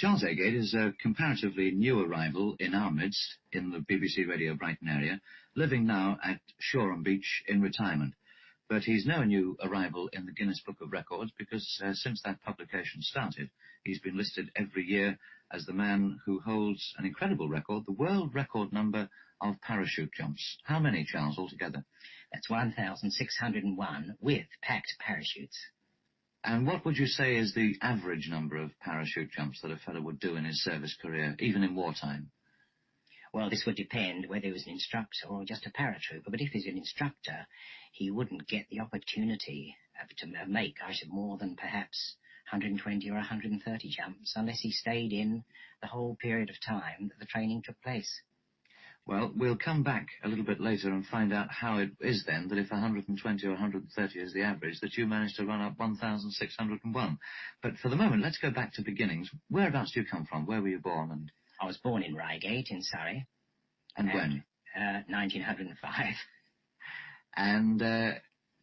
Charles Agate is a comparatively new arrival in our midst in the BBC Radio Brighton area, living now at Shoreham Beach in retirement. But he's no new arrival in the Guinness Book of Records because since that publication started, he's been listed every year as the man who holds an incredible record, the world record number of parachute jumps. How many, Charles, altogether? That's 1,601 with packed parachutes. And what would you say is the average number of parachute jumps that a fellow would do in his service career, even in wartime? Well, this would depend whether he was an instructor or just a paratrooper. But if he's an instructor, he wouldn't get the opportunity to make, more than perhaps 120 or 130 jumps unless he stayed in the whole period of time that the training took place. Well, we'll come back a little bit later and find out how it is then that if 120 or 130 is the average, that you managed to run up 1,601. But for the moment, let's go back to beginnings. Whereabouts do you come from? Where were you born? And I was born in Reigate in Surrey. And when? 1905. And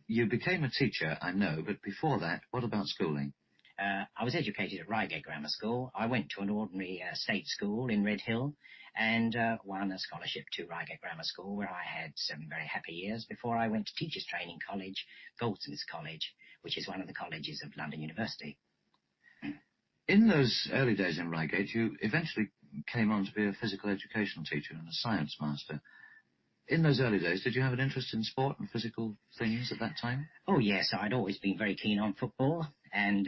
you became a teacher, I know, but before that, what about schooling? I was educated at Reigate Grammar School. I went to an ordinary state school in Red Hill and won a scholarship to Reigate Grammar School, where I had 7 very happy years before I went to Teachers Training College, Goldsmiths College, which is one of the colleges of London University. In those early days in Reigate, you eventually came on to be a physical education teacher and a science master. In those early days, did you have an interest in sport and physical things at that time? Oh, yes, I'd always been very keen on football, and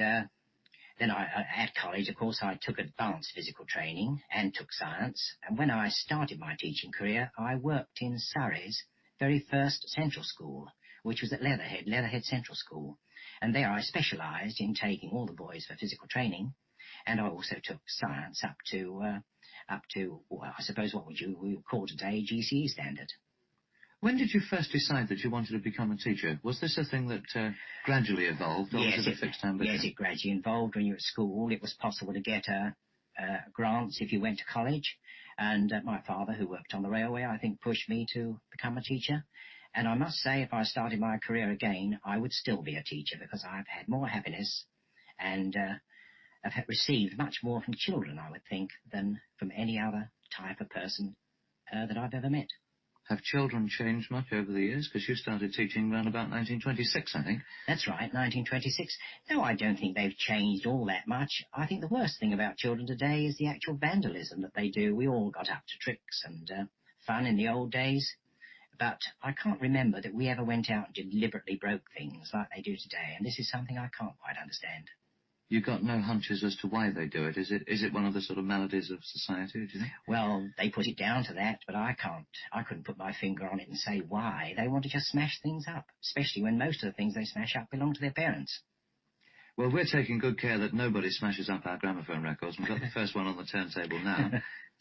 then at college, of course, I took advanced physical training and took science. And when I started my teaching career, I worked in Surrey's very first central school, which was at Leatherhead Central School. And there I specialised in taking all the boys for physical training. And I also took science up to, well, I suppose what we would call today GCE standard. When did you first decide that you wanted to become a teacher? Was this a thing that gradually evolved, or was it a fixed ambition? Yes, it gradually evolved. When you were at school, it was possible to get grants if you went to college. And my father, who worked on the railway, I think pushed me to become a teacher. And I must say, if I started my career again, I would still be a teacher because I've had more happiness and I've received much more from children, I would think, than from any other type of person that I've ever met. Have children changed much over the years? Because you started teaching around about 1926, I think. That's right, 1926. No, I don't think they've changed all that much. I think the worst thing about children today is the actual vandalism that they do. We all got up to tricks and fun in the old days. But I can't remember that we ever went out and deliberately broke things like they do today. And this is something I can't quite understand. You got no hunches as to why they do it? Is it one of the sort of maladies of society, do you think? Well, they put it down to that, but I couldn't put my finger on it and say why. They want to just smash things up, especially when most of the things they smash up belong to their parents. Well, we're taking good care that nobody smashes up our gramophone records. We've got the first one on the turntable now.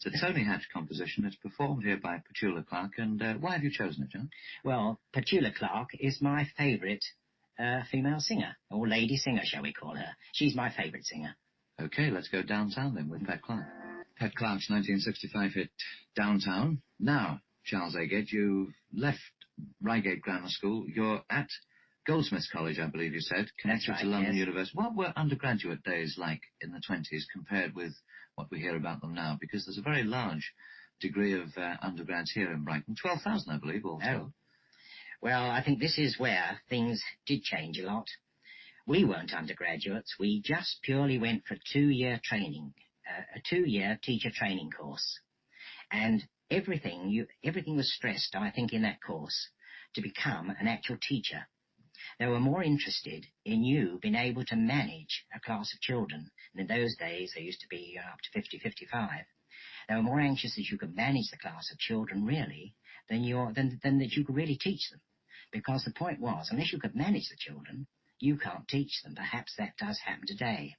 It's a Tony Hatch composition. It's performed here by Petula Clark. And why have you chosen it, John? Well, Petula Clark is my favourite female singer, or lady singer, shall we call her. She's my favourite singer. OK, let's go downtown then with Pet Clark. Pet Clark's 1965 hit Downtown. Now, Charles Agate, you've left Reigate Grammar School. You're at Goldsmiths College, I believe you said, connected to London University. What were undergraduate days like in the 20s compared with what we hear about them now? Because there's a very large degree of undergrads here in Brighton. 12,000, I believe, also. Oh. Well, I think this is where things did change a lot. We weren't undergraduates. We just purely went for a 2-year training, a 2-year teacher training course. And everything was stressed, I think, in that course to become an actual teacher. They were more interested in you being able to manage a class of children. And in those days, they used to be up to 50, 55. They were more anxious that you could manage the class of children, really, than that you could really teach them. Because the point was, unless you could manage the children, you can't teach them. Perhaps that does happen today.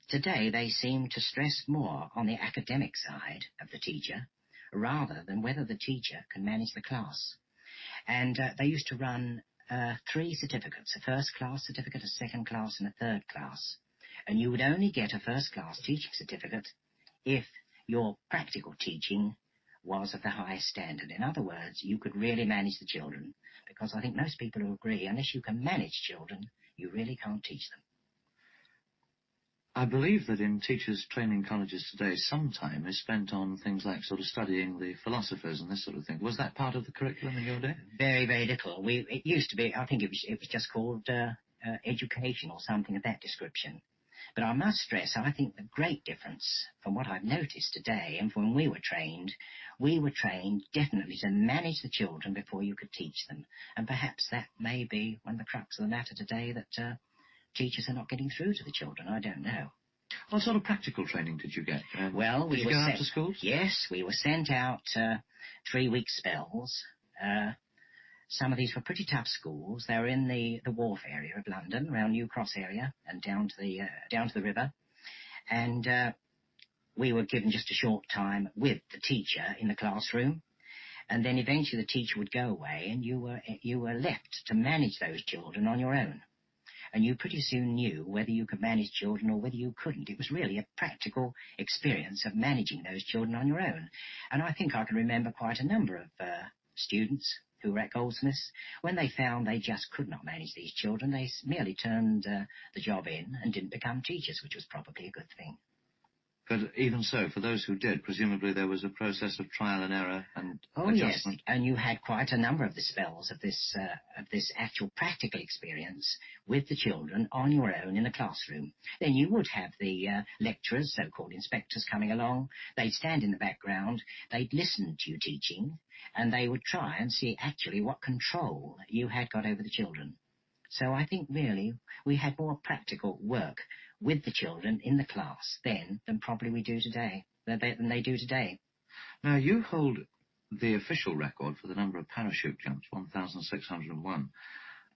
Today, they seem to stress more on the academic side of the teacher, rather than whether the teacher can manage the class. And they used to run 3 certificates, a first-class certificate, a second-class, and a third-class. And you would only get a first-class teaching certificate if your practical teaching was of the highest standard. In other words, you could really manage the children, because I think most people will agree, unless you can manage children, you really can't teach them. I believe that in teachers' training colleges today, some time is spent on things like sort of studying the philosophers and this sort of thing. Was that part of the curriculum in your day? Very, very little. It used to be, I think it was just called education or something of that description. But I must stress, I think the great difference from what I've noticed today and from when we were trained definitely to manage the children before you could teach them. And perhaps that may be one of the crux of the matter today, that teachers are not getting through to the children. I don't know. What sort of practical training did you get? Well, did you go out to schools? Yes, we were sent out 3-week spells. Some of these were pretty tough schools. They were in the wharf area of London, around New Cross area, and down to the river. And we were given just a short time with the teacher in the classroom, and then eventually the teacher would go away, and you were left to manage those children on your own. And you pretty soon knew whether you could manage children or whether you couldn't. It was really a practical experience of managing those children on your own. And I think I can remember quite a number of students who were at Goldsmiths. When they found they just could not manage these children, they merely turned the job in and didn't become teachers, which was probably a good thing. But even so, for those who did, presumably there was a process of trial and error and Yes, adjustment. and you had quite a number of the spells of this actual practical experience with the children on your own in the classroom. Then you would have the lecturers, so-called inspectors, coming along. They'd stand in the background, they'd listen to you teaching, and they would try and see actually what control you had got over the children. So I think really we had more practical work with the children in the class then than probably we do today, than they do today. Now, you hold the official record for the number of parachute jumps, 1,601.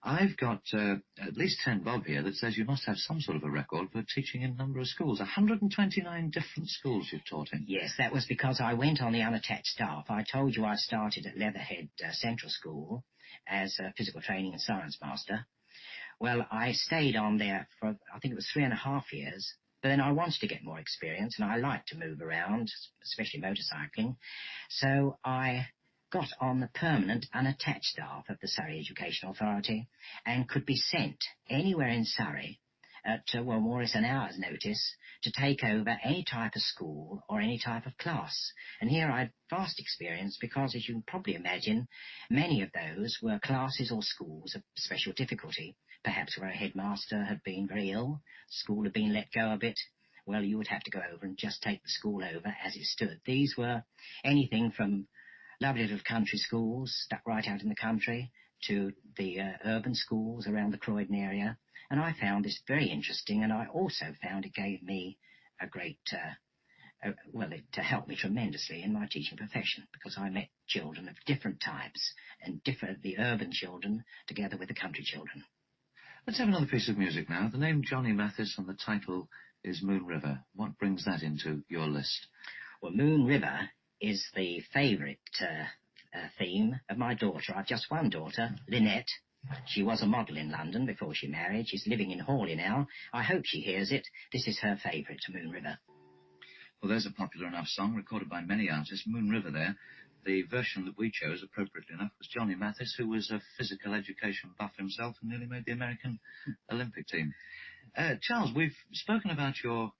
I've got at least 10 bob here that says you must have some sort of a record for teaching in a number of schools. 129 different schools you've taught in. Yes, that was because I went on the unattached staff. I told you I started at Leatherhead Central School as a physical training and science master. Well, I stayed on there for, I think it was 3.5 years, but then I wanted to get more experience, and I liked to move around, especially motorcycling. So I got on the permanent unattached staff of the Surrey Education Authority and could be sent anywhere in Surrey at, more or less an hour's notice to take over any type of school or any type of class. And here I had vast experience because, as you can probably imagine, many of those were classes or schools of special difficulty. Perhaps where a headmaster had been very ill, school had been let go a bit. Well, you would have to go over and just take the school over as it stood. These were anything from lovely little country schools stuck right out in the country to the urban schools around the Croydon area. And I found this very interesting, and I also found it gave me a great, it helped me tremendously in my teaching profession, because I met children of different types, and the urban children together with the country children. Let's have another piece of music now. The name Johnny Mathis and the title is Moon River. What brings that into your list? Well, Moon River is the favourite theme of my daughter. I've just one daughter, Lynette. She was a model in London before she married. She's living in Hawley now. I hope she hears it. This is her favourite, Moon River. Well, there's a popular enough song recorded by many artists, Moon River there. The version that we chose, appropriately enough, was Johnny Mathis, who was a physical education buff himself and nearly made the American Olympic team. Charles, we've spoken about your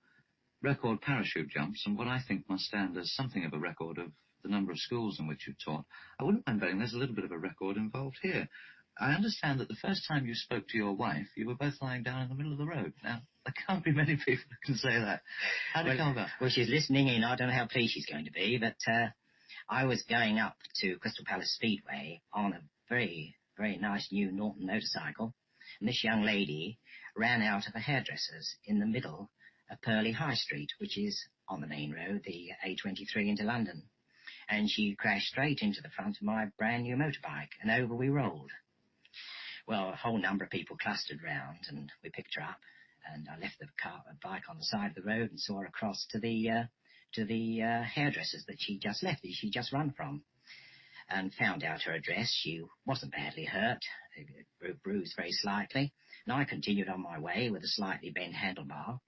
record parachute jumps and what I think must stand as something of a record of the number of schools in which you've taught. I wouldn't mind betting there's a little bit of a record involved here. I understand that the first time you spoke to your wife, you were both lying down in the middle of the road. Now, there can't be many people who can say that. How did it come about? Well, she's listening in. I don't know how pleased she's going to be, but I was going up to Crystal Palace Speedway on a very, very nice new Norton motorcycle, and this young lady ran out of a hairdresser's in the middle of Purley High Street, which is on the main road, the A23 into London. And she crashed straight into the front of my brand new motorbike, and over we rolled. Well, a whole number of people clustered round, and we picked her up, and I left the bike on the side of the road and saw her across to the hairdressers that she'd just left, that she'd just run from, and found out her address. She wasn't badly hurt, bruised very slightly, and I continued on my way with a slightly bent handlebar.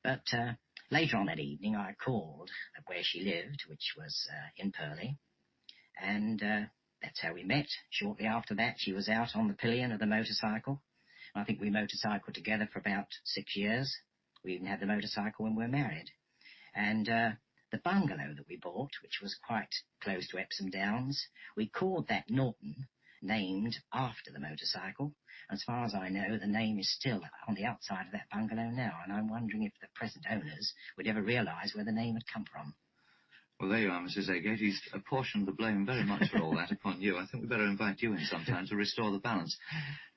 But later on that evening, I called where she lived, which was in Purley, and that's how we met. Shortly after that, she was out on the pillion of the motorcycle. I think we motorcycled together for about 6 years. We even had the motorcycle when we were married. And the bungalow that we bought, which was quite close to Epsom Downs, we called that Norton, named after the motorcycle. As far as I know, the name is still on the outside of that bungalow now, and I'm wondering if the present owners would ever realise where the name had come from. Well, there you are, Mrs. Agate. He's apportioned the blame very much for all that upon you. I think we better invite you in sometime to restore the balance.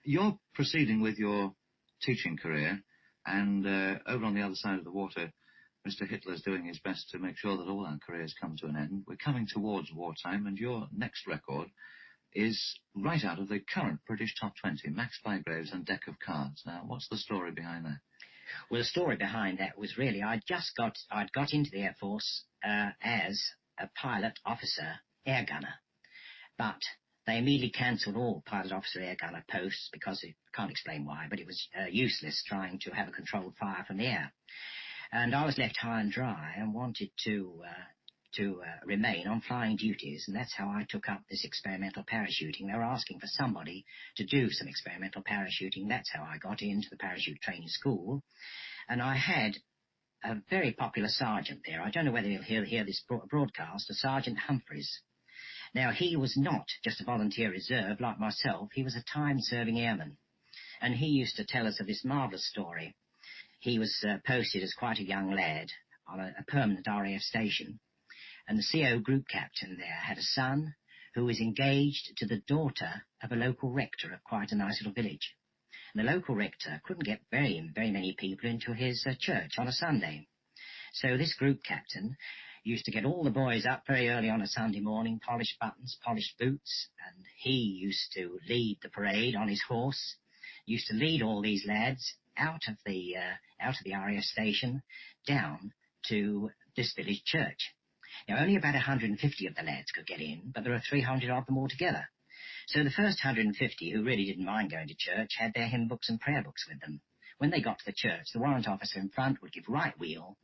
You're proceeding with your teaching career, and over on the other side of the water, Mr. Hitler's doing his best to make sure that all our careers come to an end. We're coming towards wartime, and your next record is right out of the current British top 20, Max Bygraves and Deck of Cards. Now, what's the story behind that? Well, the story behind that was really I'd got into the Air Force as a pilot officer air gunner, but they immediately cancelled all pilot officer air gunner posts because I can't explain why, but it was useless trying to have a controlled fire from the air. And I was left high and dry and wanted to remain on flying duties, and that's how I took up this experimental parachuting. They were asking for somebody to do some experimental parachuting. That's how I got into the parachute training school. And I had a very popular sergeant there. I don't know whether he'll hear this broadcast, a Sergeant Humphreys. Now, he was not just a volunteer reserve like myself. He was a time-serving airman. And he used to tell us of this marvellous story. He was posted as quite a young lad on a permanent RAF station. And the CO group captain there had a son who was engaged to the daughter of a local rector of quite a nice little village. And the local rector couldn't get very many people into his church on a Sunday. So this group captain used to get all the boys up very early on a Sunday morning, polished buttons, polished boots, and he used to lead the parade on his horse, used to lead all these lads out of the RAF station down to this village church. Now, only about 150 of the lads could get in, but there were 300 of them altogether. So the first 150, who really didn't mind going to church, had their hymn books and prayer books with them. When they got to the church, the warrant officer in front would give right wheel,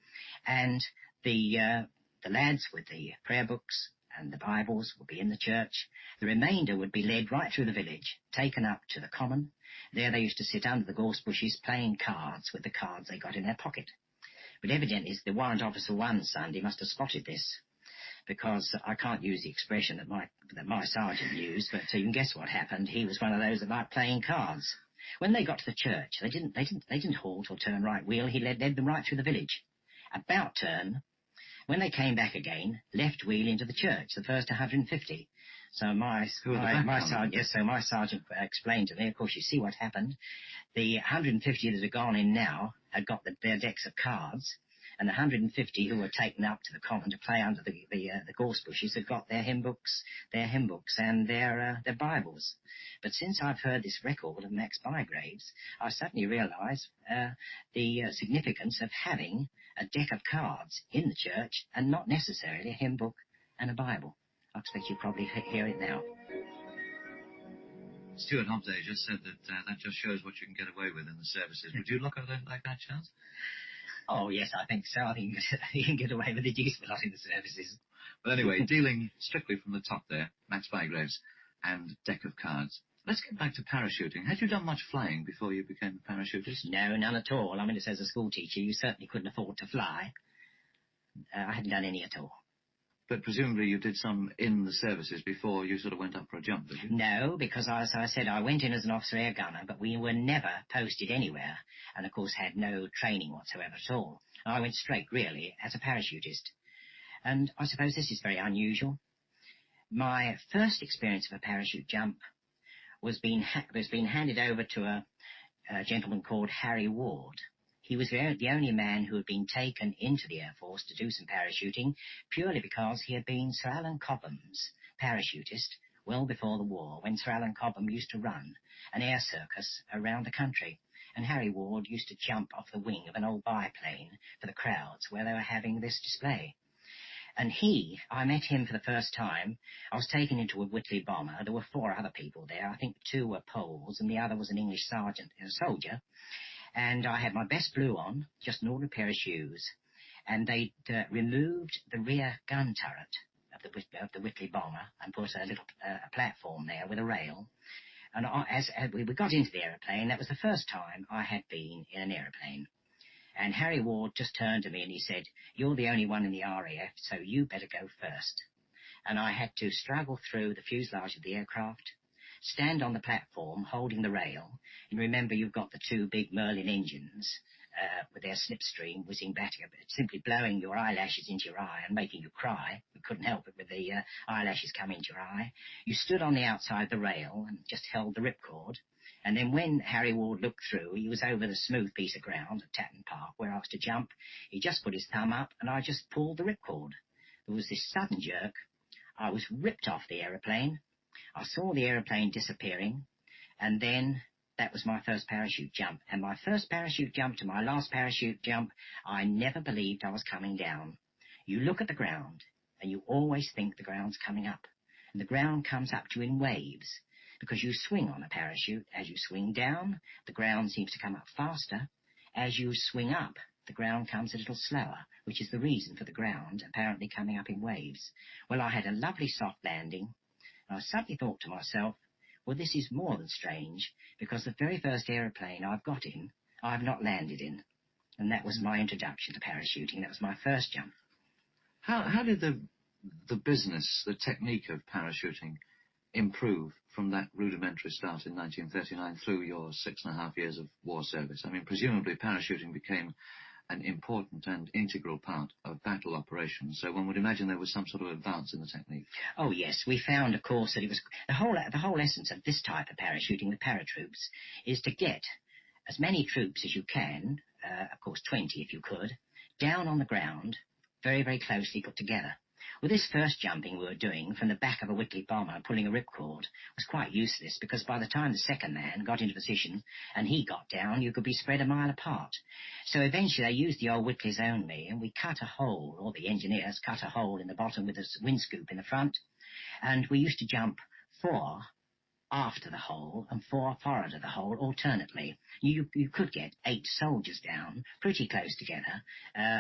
and the lads with the prayer books and the Bibles would be in the church. The remainder would be led right through the village, taken up to the common. There they used to sit under the gorse bushes playing cards with the cards they got in their pocket. But evidently the warrant officer one Sunday must have spotted this, because I can't use the expression that my sergeant used, but you can guess what happened. He was one of those that liked playing cards. When they got to the church, they didn't halt or turn right wheel. He led them right through the village. About turn, when they came back again, left wheel into the church, the first 150. So my sergeant explained to me, of course, you see what happened. The 150 that had gone in now had got their decks of cards, and the 150 who were taken up to the common to play under the gorse bushes had got their hymn books and their Bibles. But since I've heard this record of Max Bygraves, I suddenly realise the significance of having a deck of cards in the church and not necessarily a hymn book and a Bible. I expect you probably hear it now. Stuart Hobday just said that just shows what you can get away with in the services. Would you look at it like that, Charles? Oh, yes, I think so. I think you can get away with a decent lot in the services. But anyway, dealing strictly from the top there, Max Bygraves and Deck of Cards. Let's get back to parachuting. Had you done much flying before you became a parachutist? No, none at all. I mean, as a school teacher, you certainly couldn't afford to fly. I hadn't done any at all. But presumably you did some in the services before you sort of went up for a jump, did you? No, because as I said, I went in as an officer air gunner, but we were never posted anywhere, and of course had no training whatsoever at all. I went straight, really, as a parachutist. And I suppose this is very unusual. My first experience of a parachute jump was being handed over to a gentleman called Harry Ward. He was the only man who had been taken into the Air Force to do some parachuting, purely because he had been Sir Alan Cobham's parachutist well before the war, when Sir Alan Cobham used to run an air circus around the country. And Harry Ward used to jump off the wing of an old biplane for the crowds where they were having this display. And I met him for the first time. I was taken into a Whitley bomber. There were 4 other people there. I think 2 were Poles and the other was an English soldier. And I had my best blue on, just an ordinary pair of shoes. And they'd removed the rear gun turret of the Whitley bomber and put a little platform there with a rail. And as we got into the aeroplane, that was the first time I had been in an aeroplane. And Harry Ward just turned to me and he said, "You're the only one in the RAF, so you better go first." And I had to struggle through the fuselage of the aircraft, stand on the platform holding the rail, and remember you've got the two big Merlin engines with their slipstream whizzing back, simply blowing your eyelashes into your eye and making you cry. We couldn't help it with the eyelashes coming into your eye. You stood on the outside of the rail and just held the ripcord. And then when Harry Ward looked through, he was over the smooth piece of ground at Tatton Park where I was to jump. He just put his thumb up and I just pulled the ripcord. There was this sudden jerk. I was ripped off the aeroplane. I saw the aeroplane disappearing, and then that was my first parachute jump. And my first parachute jump to my last parachute jump, I never believed I was coming down. You look at the ground, and you always think the ground's coming up. And the ground comes up to you in waves, because you swing on a parachute. As you swing down, the ground seems to come up faster. As you swing up, the ground comes a little slower, which is the reason for the ground apparently coming up in waves. Well, I had a lovely soft landing, and I suddenly thought to myself, well, this is more than strange, because the very first aeroplane I've got in, I've not landed in. And that was my introduction to parachuting. That was my first jump. How did the business, the technique of parachuting improve from that rudimentary start in 1939 through your 6.5 years of war service? I mean, presumably parachuting became an important and integral part of battle operations, so one would imagine there was some sort of advance in the technique. Oh, yes. We found, of course, that it was the whole essence of this type of parachuting with paratroops is to get as many troops as you can, of course 20 if you could, down on the ground, very, very closely put together. Well, this first jumping we were doing from the back of a Whitley bomber pulling a ripcord was quite useless, because by the time the second man got into position and he got down, you could be spread a mile apart. So eventually they used the old Whitleys only, and we cut a hole, or the engineers cut a hole in the bottom with a wind scoop in the front, and we used to jump 4 after the hole and 4 forward of the hole alternately. You could get 8 soldiers down pretty close together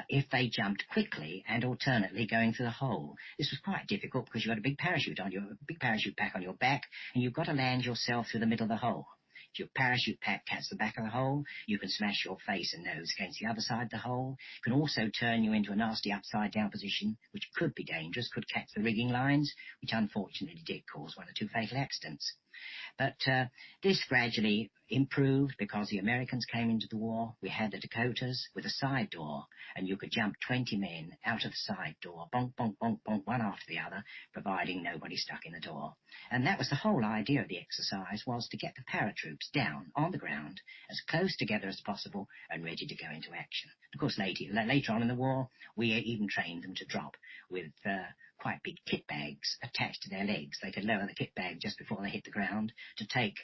if they jumped quickly and alternately going through the hole. This was quite difficult because you had a big parachute pack on your back, and you've got to land yourself through the middle of the hole. If your parachute pack catches the back of the hole, you can smash your face and nose against the other side of the hole. It can also turn you into a nasty upside-down position, which could be dangerous, could catch the rigging lines, which unfortunately did cause 1 or 2 fatal accidents. But this gradually improved because the Americans came into the war. We had the Dakotas with a side door, and you could jump 20 men out of the side door, bonk, bonk, bonk, bonk, one after the other, providing nobody stuck in the door. And that was the whole idea of the exercise, was to get the paratroops down on the ground as close together as possible and ready to go into action. Of course, later on in the war, we even trained them to drop with quite big kit bags attached to their legs. They could lower the kit bag just before they hit the ground to take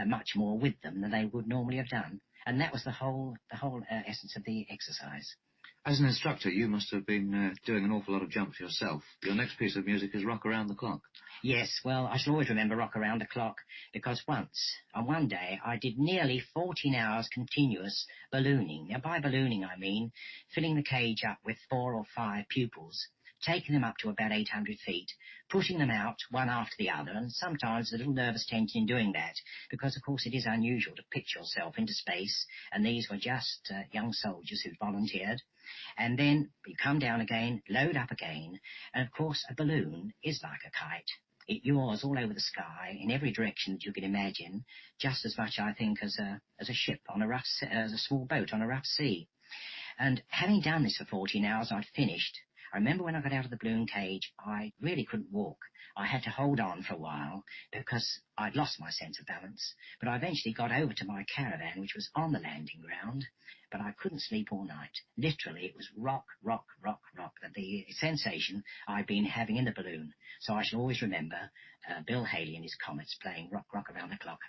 much more with them than they would normally have done. And that was the whole essence of the exercise. As an instructor, you must have been doing an awful lot of jumps yourself. Your next piece of music is Rock Around the Clock. Yes, well, I shall always remember Rock Around the Clock, because once, on one day, I did nearly 14 hours continuous ballooning. Now, by ballooning, I mean filling the cage up with 4 or 5 pupils, taking them up to about 800 feet, pushing them out one after the other, and sometimes a little nervous tension in doing that, because, of course, it is unusual to pitch yourself into space, and these were just young soldiers who volunteered. And then you come down again, load up again, and, of course, a balloon is like a kite. It yaws all over the sky in every direction that you can imagine, just as much, I think, as a ship on as a small boat on a rough sea. And having done this for 14 hours, I'd finished. I remember when I got out of the balloon cage, I really couldn't walk. I had to hold on for a while because I'd lost my sense of balance. But I eventually got over to my caravan, which was on the landing ground, but I couldn't sleep all night. Literally, it was rock, rock, rock, rock, the sensation I'd been having in the balloon. So I shall always remember Bill Haley and his Comets playing Rock, Rock Around the Clock.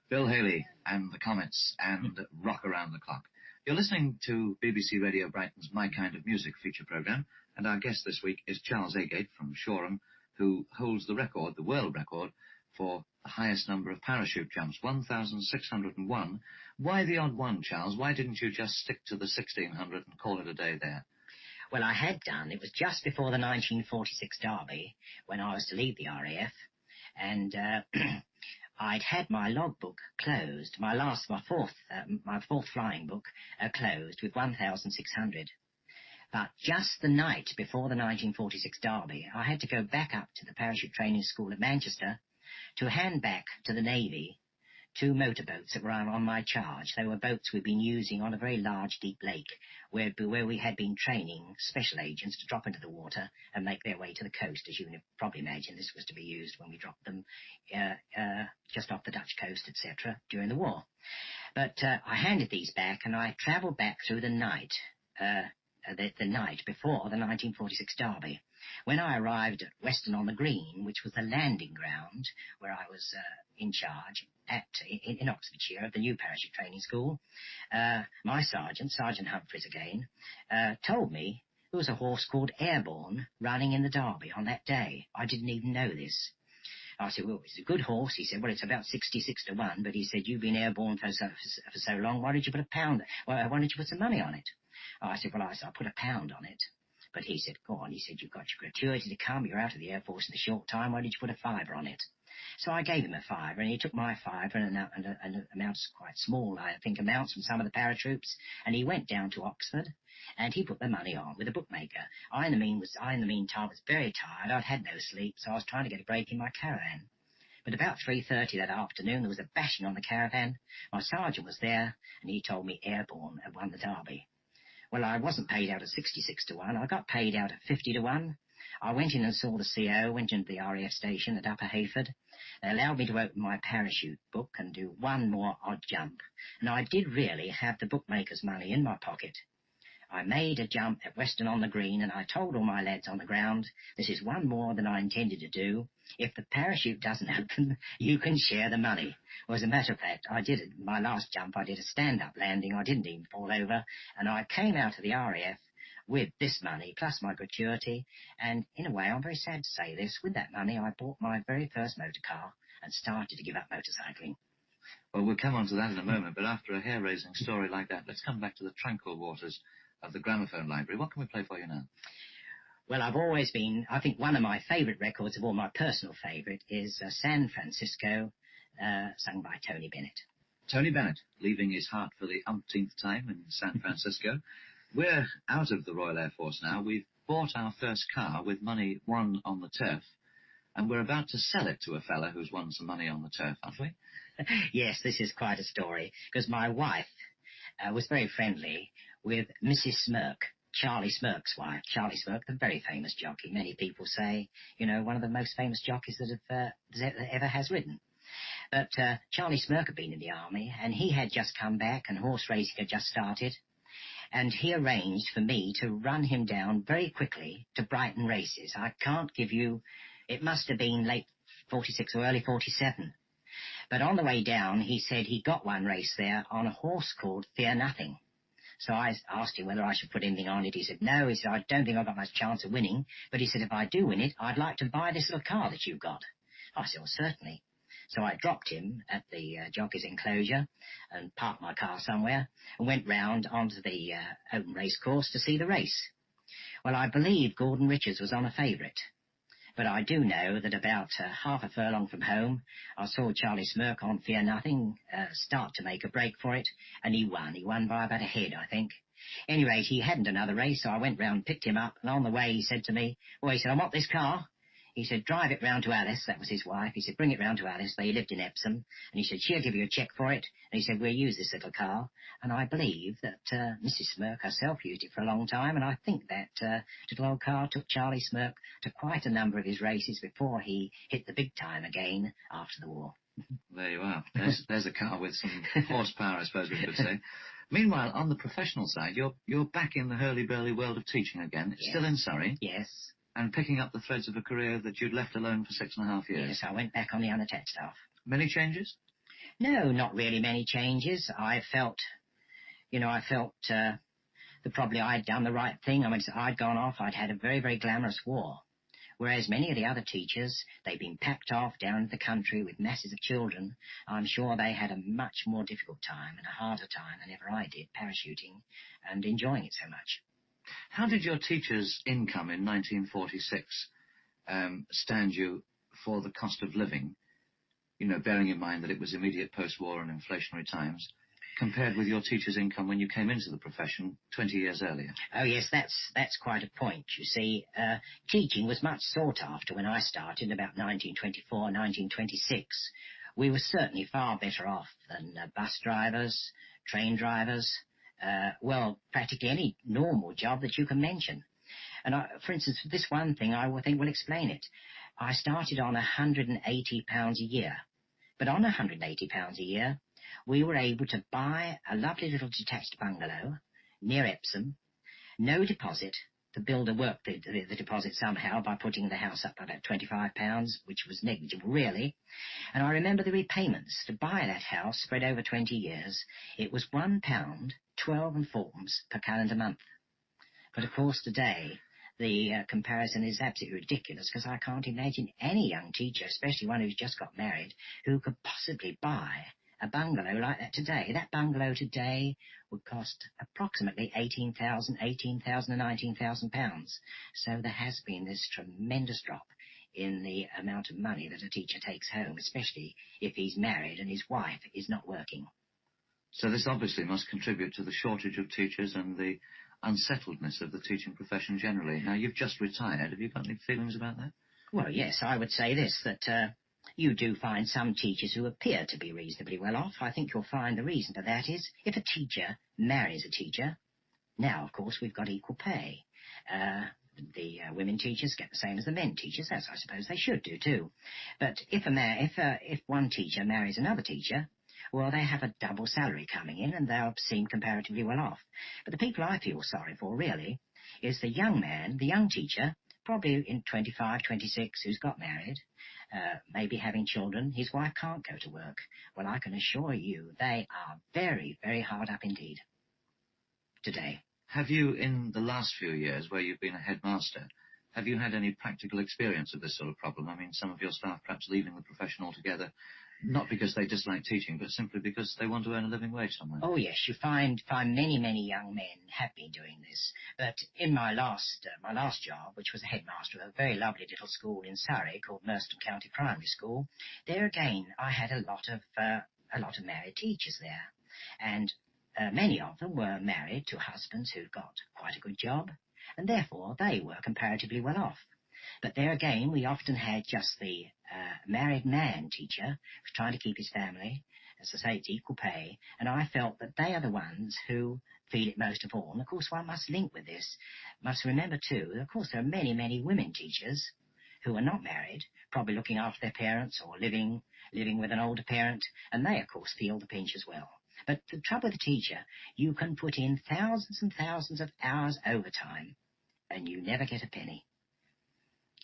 Bill Haley and the Comets and Rock Around the Clock. You're listening to BBC Radio Brighton's My Kind of Music feature programme, and our guest this week is Charles Agate from Shoreham, who holds the record, the world record, for the highest number of parachute jumps, 1,601. Why the odd one, Charles? Why didn't you just stick to the 1,600 and call it a day there? Well, I had done. It was just before the 1946 Derby, when I was to leave the RAF, and I'd had my logbook closed, my fourth flying book closed with 1,600. But just the night before the 1946 Derby, I had to go back up to the parachute training school at Manchester to hand back to the Navy 2 motorboats that were on my charge. They were boats we'd been using on a very large, deep lake where we had been training special agents to drop into the water and make their way to the coast. As you can probably imagine, this was to be used when we dropped them just off the Dutch coast, etc., during the war. But I handed these back, and I travelled back through the night, the night before the 1946 Derby. When I arrived at Weston-on-the-Green, which was the landing ground where I was in charge in Oxfordshire at the new parachute training school, my sergeant, Sergeant Humphreys again, told me there was a horse called Airborne running in the Derby on that day. I didn't even know this. I said, well, it's a good horse. He said, well, it's about 66 to 1, but he said, you've been airborne for so long, why did you put a pound? Why did you put some money on it? I said, well, I put £1 on it. But he said, go on, he said, you've got your gratuity to come, you're out of the Air Force in a short time, why did you put a £5 on it? So I gave him a £5, and he took my £5 and amounts, quite small, I think, amounts from some of the paratroops, and he went down to Oxford, and he put the money on with a bookmaker. I, in the meantime, was very tired. I'd had no sleep, so I was trying to get a break in my caravan. But about 3:30 that afternoon, there was a bashing on the caravan. My sergeant was there, and he told me Airborne had won the Derby. Well, I wasn't paid out at 66 to 1. I got paid out at 50 to 1. I went in and saw the CO, went into the RAF station at Upper Hayford. They allowed me to open my parachute book and do one more odd jump. And I did really have the bookmaker's money in my pocket. I made a jump at Weston-on-the-Green, and I told all my lads on the ground, this is one more than I intended to do. If the parachute doesn't open, you can share the money. Well, as a matter of fact, I did it. My last jump, I did a stand-up landing. I didn't even fall over, and I came out of the RAF with this money, plus my gratuity, and in a way, I'm very sad to say this, with that money, I bought my very first motor car and started to give up motorcycling. Well, we'll come on to that in a moment, but after a hair-raising story like that, let's come back to the tranquil waters of the gramophone library. What can we play for you now? Well, I've always been, I think one of my favourite records of all, my personal favourite, is San Francisco, sung by Tony Bennett. Tony Bennett, leaving his heart for the umpteenth time in San Francisco. We're out of the Royal Air Force now. We've bought our first car with money won on the turf, and we're about to sell it to a fella who's won some money on the turf, aren't we? Yes, this is quite a story, because my wife was very friendly with Mrs. Smirk, Charlie Smirk's wife. Charlie Smirk, the very famous jockey. Many people say, you know, one of the most famous jockeys that ever has ridden. But Charlie Smirk had been in the army, and he had just come back, and horse racing had just started. And he arranged for me to run him down very quickly to Brighton races. I can't give you, it must have been late 46 or early 47. But on the way down, he said he got one race there on a horse called Fear Nothing. So I asked him whether I should put anything on it. He said, no. He said, I don't think I've got much chance of winning. But he said, if I do win it, I'd like to buy this little car that you've got. I said, well, certainly. So I dropped him at the jockey's enclosure and parked my car somewhere and went round onto the open race course to see the race. Well, I believe Gordon Richards was on a favourite. But I do know that about half a furlong from home, I saw Charlie Smirk on Fear Nothing start to make a break for it, and he won. He won by about a head, I think. At any rate, he hadn't another race, so I went round, picked him up, and on the way he said to me, well, he said, I want this car. He said, drive it round to Alice. That was his wife. He said, bring it round to Alice. They lived in Epsom. And he said, she'll give you a cheque for it. And he said, we'll use this little car. And I believe that Mrs. Smirk herself used it for a long time. And I think that little old car took Charlie Smirk to quite a number of his races before he hit the big time again after the war. There you are. There's a car with some horsepower, I suppose we could say. Meanwhile, on the professional side, you're back in the hurly-burly world of teaching again. Yes. Still in Surrey. Yes. And picking up the threads of a career that you'd left alone for 6.5 years. Yes, I went back on the unattached staff. Many changes? No, not really many changes. I felt that probably I'd done the right thing. I mean, I'd gone off. I'd had a very, very glamorous war. Whereas many of the other teachers, they'd been packed off down into the country with masses of children. I'm sure they had a much more difficult time and a harder time than ever I did, parachuting and enjoying it so much. How did your teacher's income in 1946 stand you for the cost of living? bearing in mind that it was immediate post-war and inflationary times, compared with your teacher's income when you came into the profession 20 years earlier? Oh, yes, that's quite a point. You see, teaching was much sought after when I started about 1924, 1926. We were certainly far better off than bus drivers, train drivers, practically any normal job that you can mention. And for instance, this one thing I think will explain it. I started on £180 a year. But on £180 a year, we were able to buy a lovely little detached bungalow near Epsom, no deposit. The builder worked the deposit somehow by putting the house up by about £25, which was negligible, really. And I remember the repayments. To buy that house spread over 20 years, it was £1, 12 and 4 per calendar month. But of course, today, the comparison is absolutely ridiculous, because I can't imagine any young teacher, especially one who's just got married, who could possibly buy a bungalow like that today. That bungalow today would cost approximately £18,000 and £19,000. So there has been this tremendous drop in the amount of money that a teacher takes home, especially if he's married and his wife is not working. So this obviously must contribute to the shortage of teachers and the unsettledness of the teaching profession generally. Now, you've just retired. Have you got any feelings about that? Well, yes, I would say this, that you do find some teachers who appear to be reasonably well off. I think you'll find the reason for that is if a teacher marries a teacher, now, of course, we've got equal pay. The women teachers get the same as the men teachers, as I suppose they should do too. But if one teacher marries another teacher, well, they have a double salary coming in and they'll seem comparatively well off. But the people I feel sorry for, really, is the young man, the young teacher, probably in 25, 26, who's got married, maybe having children. His wife can't go to work. Well, I can assure you they are very, very hard up indeed today. Have you, in the last few years where you've been a headmaster, have you had any practical experience of this sort of problem? I mean, some of your staff perhaps leaving the profession altogether, not because they dislike teaching, but simply because they want to earn a living wage somewhere. Oh, yes, you find many, many young men have been doing this. But in my last job, which was a headmaster of a very lovely little school in Surrey called Merston County Primary School, there again I had a lot of married teachers there. And many of them were married to husbands who'd got quite a good job, and therefore they were comparatively well off. But there again, we often had just the married man teacher trying to keep his family. As I say, it's equal pay, and I felt that they are the ones who feel it most of all. And of course, one must link with this, must remember too, that of course there are many, many women teachers who are not married, probably looking after their parents or living with an older parent, and they of course feel the pinch as well. But the trouble with the teacher, you can put in thousands and thousands of hours overtime, and you never get a penny.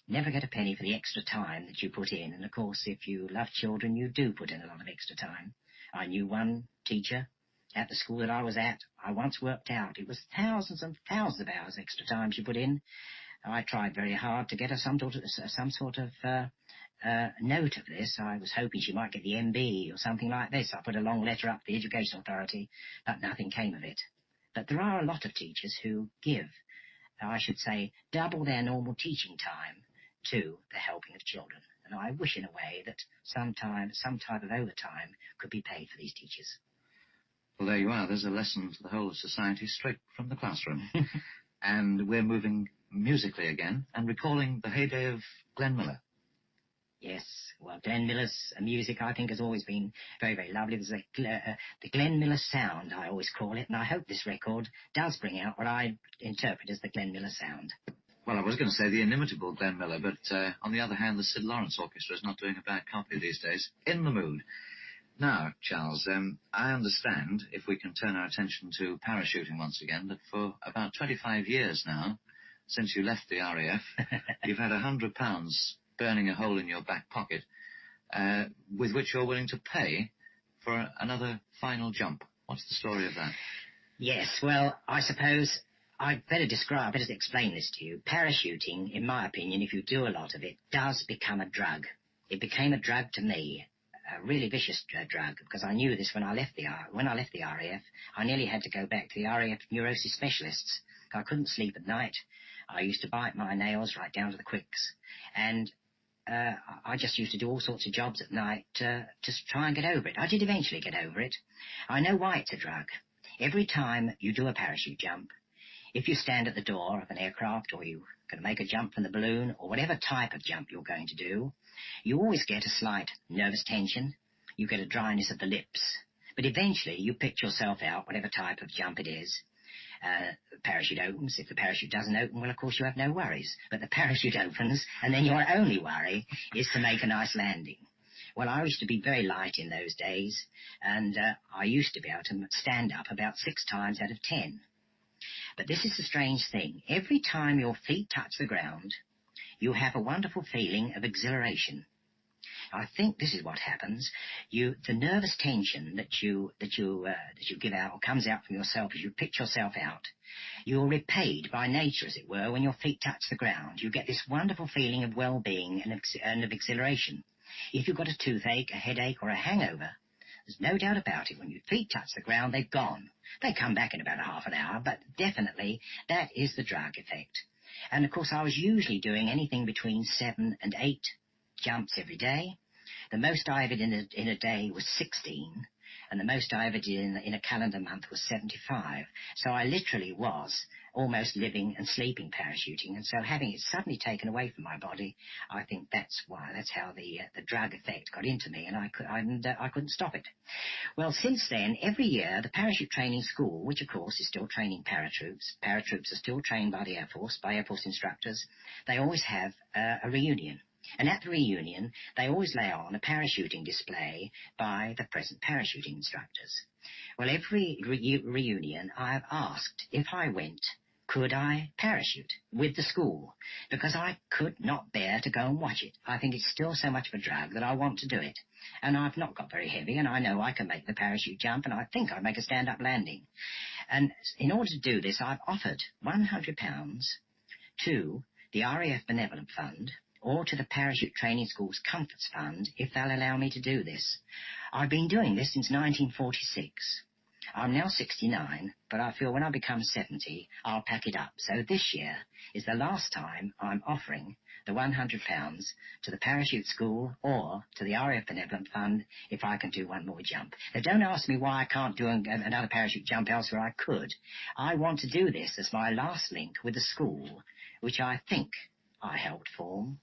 Never get a penny for the extra time that you put in. And of course, if you love children, you do put in a lot of extra time. I knew one teacher at the school that I was at. I once worked out it was thousands and thousands of hours extra time she put in. I tried very hard to get her some sort of note of this. I was hoping she might get the MB or something like this. I put a long letter up to the Education Authority, but nothing came of it. But there are a lot of teachers who give, I should say, double their normal teaching time to the helping of children. And I wish in a way that some type of overtime could be paid for these teachers. Well, there you are. There's a lesson to the whole of society straight from the classroom. And we're moving musically again and recalling the heyday of Glenn Miller. Yes, well, Glenn Miller's music, I think, has always been very, very lovely. There's the Glenn Miller sound, I always call it, and I hope this record does bring out what I interpret as the Glenn Miller sound. Well, I was going to say the inimitable Glenn Miller, but on the other hand, the Sid Lawrence Orchestra is not doing a bad copy these days. In the mood. Now, Charles, I understand, if we can turn our attention to parachuting once again, that for about 25 years now, since you left the RAF, you've had £100 burning a hole in your back pocket, with which you're willing to pay for another final jump. What's the story of that? Yes, well, I suppose I'd better explain this to you. Parachuting, in my opinion, if you do a lot of it, does become a drug. It became a drug to me, a really vicious drug, because I knew this when I left the RAF. I nearly had to go back to the RAF neurosis specialists. I couldn't sleep at night. I used to bite my nails right down to the quicks. And I just used to do all sorts of jobs at night to try and get over it. I did eventually get over it. I know why it's a drug. Every time you do a parachute jump, if you stand at the door of an aircraft or you're going to make a jump from the balloon or whatever type of jump you're going to do, you always get a slight nervous tension. You get a dryness of the lips. But eventually you pick yourself out, whatever type of jump it is. The parachute opens. If the parachute doesn't open, well, of course, you have no worries. But the parachute opens, and then your only worry is to make a nice landing. Well, I used to be very light in those days, and I used to be able to stand up about 6 times out of 10. But this is the strange thing. Every time your feet touch the ground, you have a wonderful feeling of exhilaration. I think this is what happens. The nervous tension that you give out or comes out from yourself as you pitch yourself out, you're repaid by nature, as it were, when your feet touch the ground. You get this wonderful feeling of well-being and of exhilaration. If you've got a toothache, a headache, or a hangover, there's no doubt about it. When your feet touch the ground, they've gone. They come back in about a half an hour, but definitely that is the drug effect. And, of course, I was usually doing anything between 7 and 8 jumps every day. The most I ever did in a day was 16, and the most I ever did in a calendar month was 75. So I literally was almost living and sleeping parachuting, and so having it suddenly taken away from my body, I think that's how the drug effect got into me, and I couldn't stop it. Well, since then, every year, the parachute training school, which of course is still training paratroops are still trained by the Air Force, by Air Force instructors, they always have a reunion. And at the reunion, they always lay on a parachuting display by the present parachuting instructors. Well, every reunion, I've asked if I went, could I parachute with the school? Because I could not bear to go and watch it. I think it's still so much of a drug that I want to do it. And I've not got very heavy, and I know I can make the parachute jump, and I think I'd make a stand-up landing. And in order to do this, I've offered £100 to the RAF Benevolent Fund, or to the Parachute Training School's Comforts Fund, if they'll allow me to do this. I've been doing this since 1946. I'm now 69, but I feel when I become 70, I'll pack it up. So this year is the last time I'm offering the £100 to the Parachute School or to the RAF Benevolent Fund if I can do one more jump. Now, don't ask me why I can't do another parachute jump elsewhere. I could. I want to do this as my last link with the school, which I think I helped form,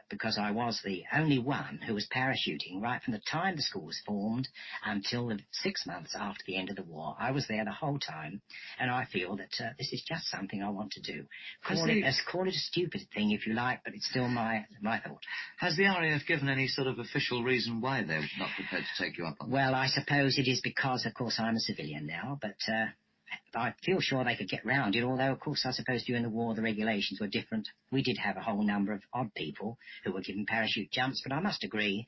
because I was the only one who was parachuting right from the time the school was formed until the 6 months after the end of the war. I was there the whole time, and I feel that this is just something I want to do. Call it a stupid thing if you like, but it's still my thought. Has the RAF given any sort of official reason why they're not prepared to take you up on that? Well, I suppose it is because, of course, I'm a civilian now, but I feel sure they could get round it, although, of course, I suppose during the war the regulations were different. We did have a whole number of odd people who were given parachute jumps, but I must agree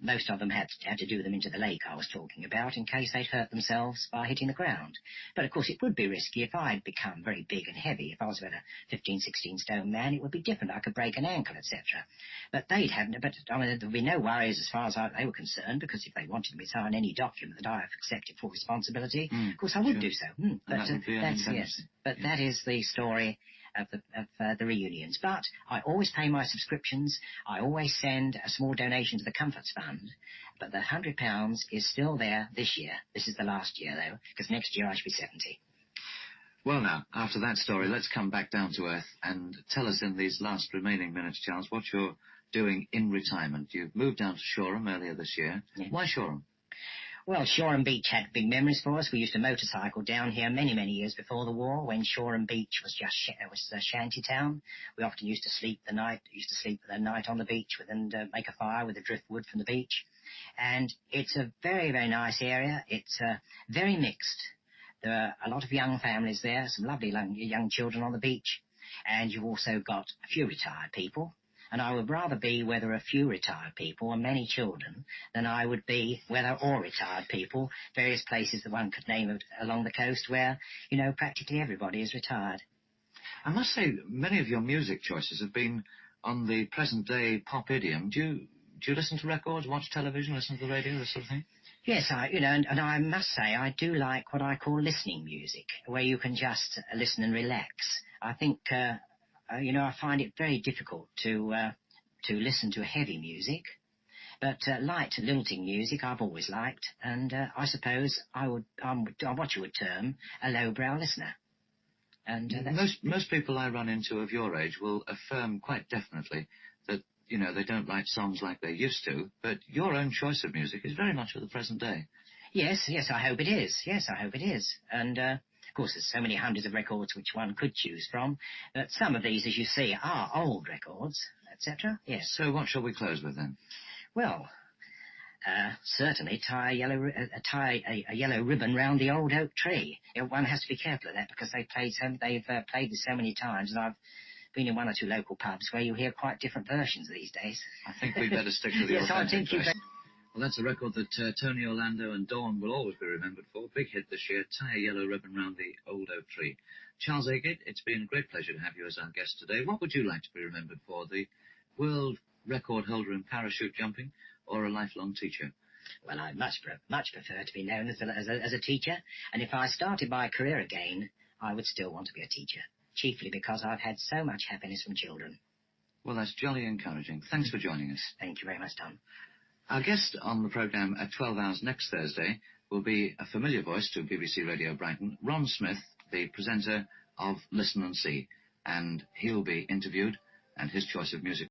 most of them had to do them into the lake I was talking about in case they'd hurt themselves by hitting the ground. But, of course, it would be risky if I'd become very big and heavy. If I was about a 15, 16-stone man, it would be different. I could break an ankle, etc. But they'd have... But, I mean, there'd be no worries as far as they were concerned, because if they wanted me to sign any document that I have accepted full responsibility, of course, I would do so. But that is the story of the reunions. But I always pay my subscriptions. I always send a small donation to the Comforts Fund. But the £100 is still there this year. This is the last year, though, because next year I should be 70. Well, now, after that story, let's come back down to earth and tell us in these last remaining minutes, Charles, what you're doing in retirement. You've moved down to Shoreham earlier this year. Yeah. Why Shoreham? Well, Shoreham Beach had big memories for us. We used to motorcycle down here many, many years before the war, when Shoreham Beach was just a shanty town. We often used to sleep the night on the beach and make a fire with the driftwood from the beach. And it's a very, very nice area. It's very mixed. There are a lot of young families there, some lovely young children on the beach. And you've also got a few retired people. And I would rather be where there are a few retired people and many children than I would be where there are all retired people, various places that one could name along the coast where, practically everybody is retired. I must say, many of your music choices have been on the present-day pop idiom. Do you listen to records, watch television, listen to the radio, this sort of thing? Yes, and I must say I do like what I call listening music, where you can just listen and relax. I think... I find it very difficult to to listen to heavy music, but light, lilting music I've always liked, and I suppose I'm what you would term a lowbrow listener. And most people I run into of your age will affirm quite definitely that, you know, they don't like songs like they used to, but your own choice of music is very much of the present day. Yes, I hope it is. Yes, I hope it is. And, of course, there's so many hundreds of records which one could choose from, but some of these, as you see, are old records, etc. Yes. So what shall we close with, then? Well, certainly tie a yellow ribbon round the old oak tree. One has to be careful of that because they've played this so many times, and I've been in one or two local pubs where you hear quite different versions these days. I think we'd better stick to the yes, I authentic think you version. Well, that's a record that Tony Orlando and Dawn will always be remembered for. Big hit this year, Tie a Yellow Ribbon Round the Old Oak Tree. Charles Agate, it's been a great pleasure to have you as our guest today. What would you like to be remembered for? The world record holder in parachute jumping or a lifelong teacher? Well, I much prefer to be known as a teacher, and if I started my career again, I would still want to be a teacher, chiefly because I've had so much happiness from children. Well, that's jolly encouraging. Thanks for joining us. Thank you very much, Tom. Our guest on the programme at 12 hours next Thursday will be a familiar voice to BBC Radio Brighton, Ron Smith, the presenter of Listen and See, and he'll be interviewed and his choice of music